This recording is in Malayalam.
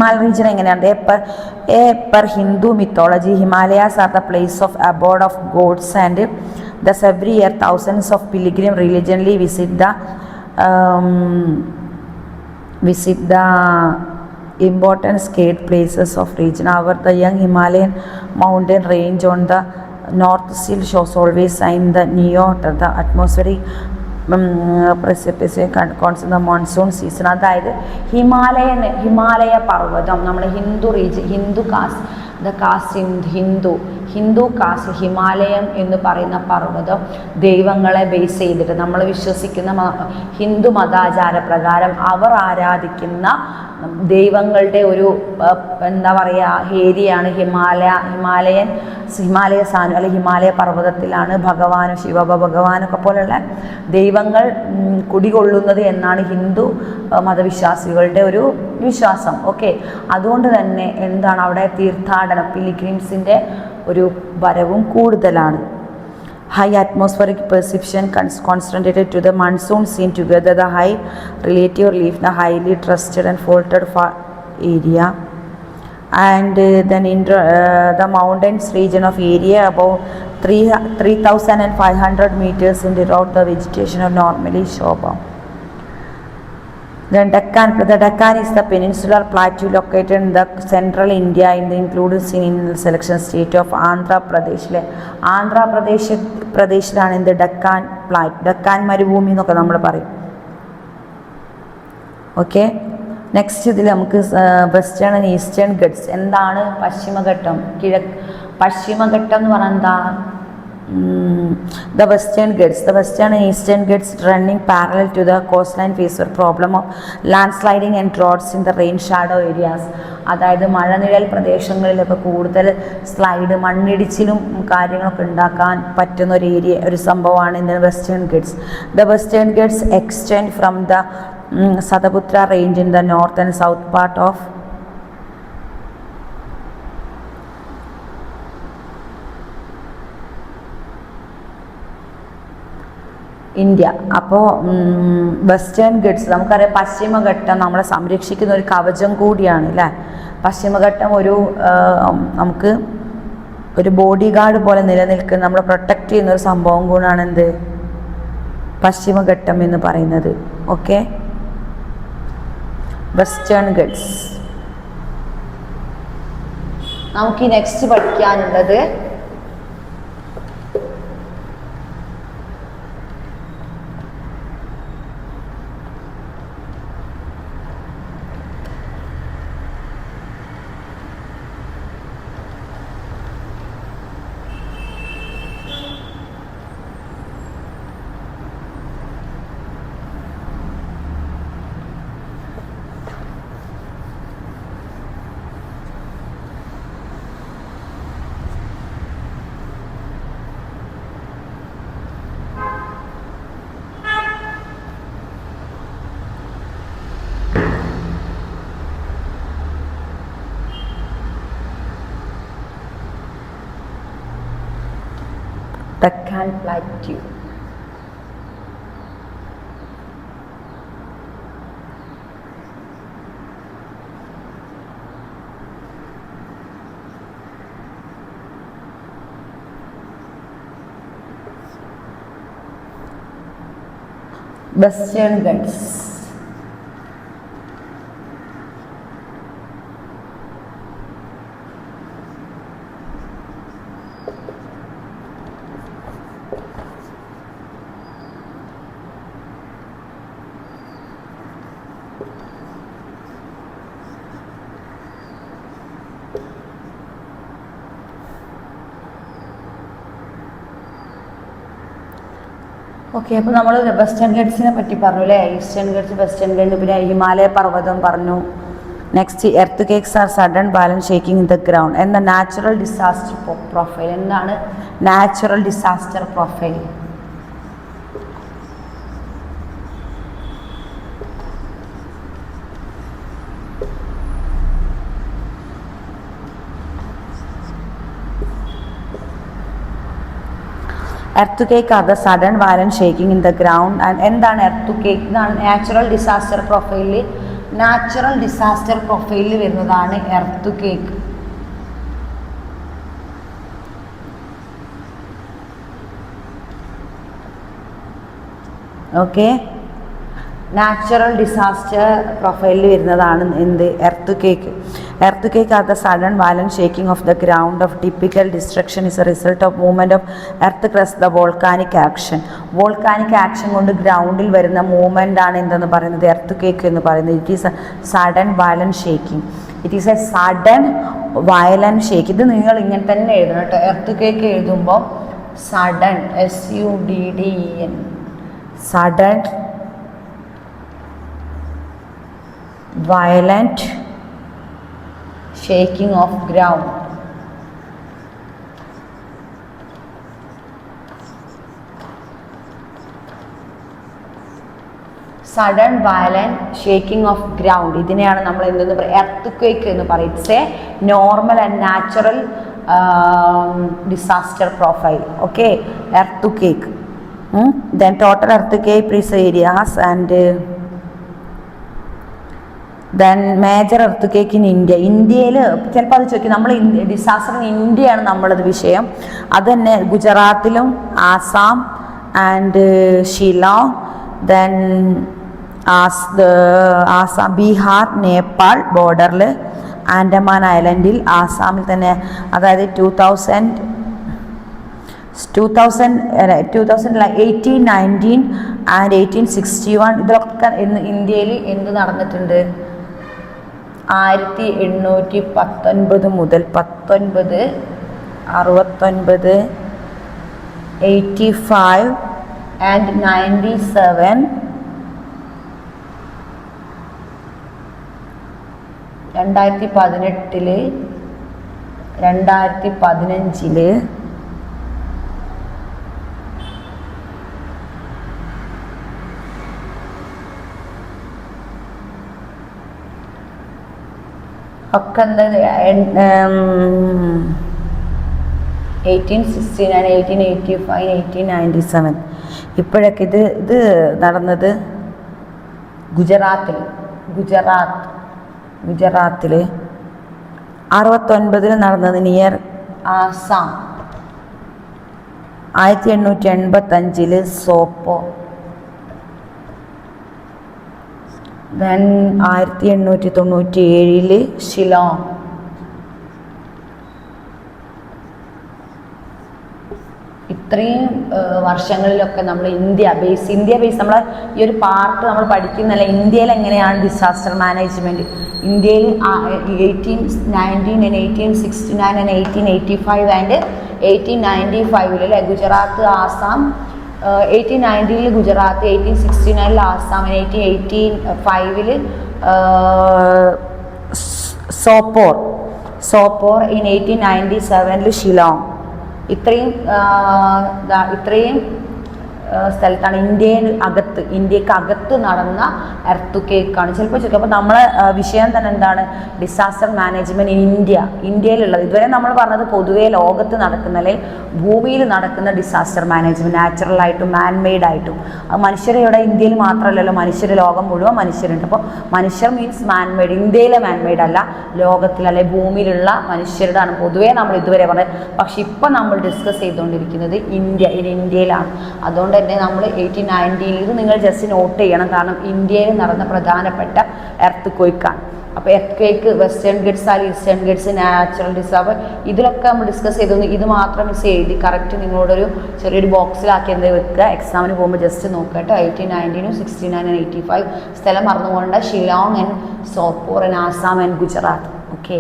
Himal region എങ്ങനെയാണ്? Per Hindu mythology, Himalayas are the place of abode of gods, and thus every year thousands of pilgrims religiously visit the important sacred places of region. However, the young Himalayan mountain range on the north still shows always sign the the atmospheric precipitation constant the monsoon season. അതായത് ഹിമാലയ പർവ്വതം, നമ്മൾ ഹിന്ദു കാസ്റ്റ് ഹിമാലയം എന്ന് പറയുന്ന പർവ്വതം ദൈവങ്ങളെ ബേസ് ചെയ്തിട്ട് നമ്മൾ വിശ്വസിക്കുന്ന ഹിന്ദു മതാചാര പ്രകാരം അവർ ആരാധിക്കുന്ന ദൈവങ്ങളുടെ ഒരു എന്താ പറയുക ഏരിയയാണ് ഹിമാലയ സാനു അല്ലെങ്കിൽ ഹിമാലയ പർവ്വതത്തിലാണ് ഭഗവാനും ശിവഭഗവാനൊക്കെ പോലെയുള്ള ദൈവങ്ങൾ കുടികൊള്ളുന്നത് എന്നാണ് ഹിന്ദു മതവിശ്വാസികളുടെ ഒരു വിശ്വാസം. ഓക്കെ, അതുകൊണ്ട് തന്നെ എന്താണ് അവിടെ തീർത്ഥാടനം പിലിഗ്രിംസിൻ്റെ ഒരു വരവും കൂടുതലാണ്. High atmospheric precipitation concentrated to the monsoon seen together the high relative relief, the highly trusted and faulted area, and then in the mountains region of area above 3,500 meters in the route the vegetation are normally showbound. Then the Deccan is the peninsular plateau located in the central India in the included in the selection state of Andhra Pradesh. Andhra Pradeshലാണ് in the Deccan മരുഭൂമി എന്നൊക്കെ നമ്മൾ പറയും. ഓക്കെ, നെക്സ്റ്റ് ഇതിൽ നമുക്ക് വെസ്റ്റേൺ ആൻഡ് ഈസ്റ്റേൺ ഗട്ട്സ്. എന്താണ് പശ്ചിമഘട്ടം പശ്ചിമഘട്ടം എന്ന് പറഞ്ഞാൽ എന്താ? The western and eastern Ghats running parallel to the coastline face a problem of landsliding and droughts in the rain shadow areas. അതായത് മഴനിഴൽ പ്രദേശങ്ങളിലൊക്കെ കൂടുതൽ മണ്ണിടിച്ചിലും കാര്യങ്ങളൊക്കെ ഉണ്ടാക്കാൻ പറ്റുന്ന ഒരു സംഭവമാണ് in the western guts. The western Ghats extend from the Sataputra range in the north and south part of India. അപ്പോൾ വെസ്റ്റേൺ ഗട്ട്സ് നമുക്കറിയാം, പശ്ചിമഘട്ടം നമ്മളെ സംരക്ഷിക്കുന്ന ഒരു കവചം കൂടിയാണ് അല്ലേ. പശ്ചിമഘട്ടം നമുക്ക് ഒരു ബോഡി ഗാർഡ് പോലെ നിലനിൽക്കുന്ന നമ്മളെ പ്രൊട്ടക്റ്റ് ചെയ്യുന്ന ഒരു സംഭവം കൂടാണ് എന്ത് പശ്ചിമഘട്ടം എന്ന് പറയുന്നത്. Okay, western guts. നമുക്ക് നെക്സ്റ്റ് പഠിക്കാനുള്ളത് Deccan Plateau. Western Ghats. Okay, അപ്പോൾ നമ്മൾ വെസ്റ്റേൺ ഗട്ട്സിനെ പറ്റി പറഞ്ഞു അല്ലേ. ഈസ്റ്റേൺ ഗട്ട്സ്, വെസ്റ്റേൺ ഗട്ട്സ്, പിന്നെ ഹിമാലയ പർവ്വതം പറഞ്ഞു. Next earthquakes are sudden balance shaking in the ground. എന്ന നാച്ചുറൽ ഡിസാസ്റ്റർ പ്രൊഫൈൽ. എന്താണ് natural disaster profile? earthquake are the sudden violent shaking in the ground. and എന്താണ് earthquake? ഇതാണ് നാച്ചുറൽ ഡിസാസ്റ്റർ പ്രൊഫൈലിൽ നാച്ചുറൽ ഡിസാസ്റ്റർ പ്രൊഫൈലിൽ വരുന്നതാണ് earth quake. Okay, natural disaster പ്രൊഫൈലിൽ വരുന്നതാണ് എന്ത്? Earth quake. Earth quake are the sudden violent shaking of the ground of typical destruction is A result of movement of earth crust the volcanic action. Volcanic action കൊണ്ട് ഗ്രൗണ്ടിൽ വരുന്ന മൂവ്മെൻ്റ് ആണ് എന്തെന്ന് പറയുന്നത്? എർത്ത് ക്വേക്ക് എന്ന് പറയുന്നത്. It is A sudden violent shaking. It is A sudden violent shake. ഇത് നിങ്ങൾ ഇങ്ങനെ തന്നെ എഴുതണം കേട്ടോ. എർത്ത് ക്വേക്ക് എഴുതുമ്പോൾ sudden, SUDDEN, sudden violent shaking of ground. Sudden violent shaking of ground, ഇതിനെയാണ് നമ്മൾ എന്തെന്ന് പറയുക? എർത്ത് ക്വേക്ക് എന്ന് പറയും. It's A normal and natural disaster profile. Okay, earth quake. Then total earth quake is areas and then major earth quake in India. ഇന്ത്യയിൽ ചിലപ്പോൾ അത് ചോദിക്കും, നമ്മൾ ഡിസാസ്റ്റർ ഇൻ ഇന്ത്യയാണ് നമ്മളത് വിഷയം. അത് തന്നെ ഗുജറാത്തിലും ആസാം ആൻഡ് ഷിലോങ്, ദെൻ ആസാം, ബീഹാർ, നേപ്പാൾ ബോർഡറിൽ, ആൻഡമാൻ ഐലൻഡിൽ, ആസാമിൽ തന്നെ, അതായത് 1819 ആൻഡ് 1861 ഇതിലൊക്കെ ഇന്ത്യയിൽ എന്ത് നടന്നിട്ടുണ്ട്? 1819 മുതൽ 1969, 85 ആൻഡ് 97, 2018, 2015 ഒക്കെ എന്താ 1869, 1885, 1897. ഇപ്പോഴൊക്കെ ഇത് നടന്നത് ഗുജറാത്തിൽ 69 നടന്നത് നിയർ ആസാം, 1885 സോപ്പോ, ദെൻ 1897 ഷിലോങ്. ഇത്രയും വർഷങ്ങളിലൊക്കെ നമ്മൾ ഇന്ത്യ ബേസ് നമ്മൾ ഈ ഒരു പാർട്ട് നമ്മൾ പഠിക്കുന്നല്ല. ഇന്ത്യയിൽ എങ്ങനെയാണ് ഡിസാസ്റ്റർ മാനേജ്മെൻറ്റ്? ഇന്ത്യയിൽ 1819 and 1869 and 1885 ആൻഡ് 1895 അല്ലേ? ഗുജറാത്ത്, ആസാം, 1890 ഗുജറാത്ത്, 1869 ആസാം, 1885 സോപ്പോർ, ഇൻ 1897 ഷിലോങ്. ഇത്രയും സ്ഥലത്താണ് ഇന്ത്യക്ക് അകത്ത് നടന്ന എർത്ത് ക്വേക്കാണ്. ചിലപ്പോൾ ചോദിക്കും, അപ്പോൾ നമ്മളെ വിഷയം തന്നെ എന്താണ്? ഡിസാസ്റ്റർ മാനേജ്മെൻറ്റ് ഇൻ ഇന്ത്യയിലുള്ളത്. ഇതുവരെ നമ്മൾ പറഞ്ഞത് പൊതുവേ ലോകത്ത് നടക്കുന്ന അല്ലെങ്കിൽ ഭൂമിയിൽ നടക്കുന്ന ഡിസാസ്റ്റർ മാനേജ്മെൻറ്റ്, നാച്ചുറലായിട്ടും മാൻമെയ്ഡ് ആയിട്ടും. അത് മനുഷ്യരുടെ ഇന്ത്യയിൽ മാത്രമല്ലല്ലോ, ലോകം മുഴുവൻ മനുഷ്യരുണ്ട്. അപ്പോൾ മനുഷ്യർ മീൻസ് മാൻമെയ്ഡ്, ഇന്ത്യയിലെ മാൻമെയ്ഡ് അല്ല, ലോകത്തിൽ അല്ലെ ഭൂമിയിലുള്ള മനുഷ്യരുടെയാണ് പൊതുവേ നമ്മൾ ഇതുവരെ പറഞ്ഞത്. പക്ഷെ ഇപ്പം നമ്മൾ ഡിസ്കസ് ചെയ്തുകൊണ്ടിരിക്കുന്നത് ഇന്ത്യയിലാണ്. അതുകൊണ്ട് തന്നെ നമ്മൾ 1890 ഇത് നിങ്ങൾ ജസ്റ്റ് നോട്ട് ചെയ്യണം, കാരണം ഇന്ത്യയിൽ നടന്ന പ്രധാനപ്പെട്ട എർത്ത് ക്വേക്കാണ്. അപ്പോൾ എർത്ത് ക്വേക്ക് വെസ്റ്റേൺ ഗട്ട്സ് ആയാലും ഈസ്റ്റേൺ ഗട്ട്സ്, നാച്ചുറൽ ഡിസാസ്റ്റർ, ഇതിലൊക്കെ നമ്മൾ ഡിസ്കസ് ചെയ്തു. ഇത് മാത്രം മിസ് എഴുതി കറക്റ്റ് നിങ്ങളോടൊരു ചെറിയൊരു ബോക്സിലാക്കി എന്ത് വെക്കുക, എക്സാമിന് പോകുമ്പോൾ ജസ്റ്റ് നോക്കുക കേട്ടോ. 1819, 69 and 85 സ്ഥലം മറന്നുകൊണ്ട് Shillong and Sopore and Assam and Gujarat. Okay.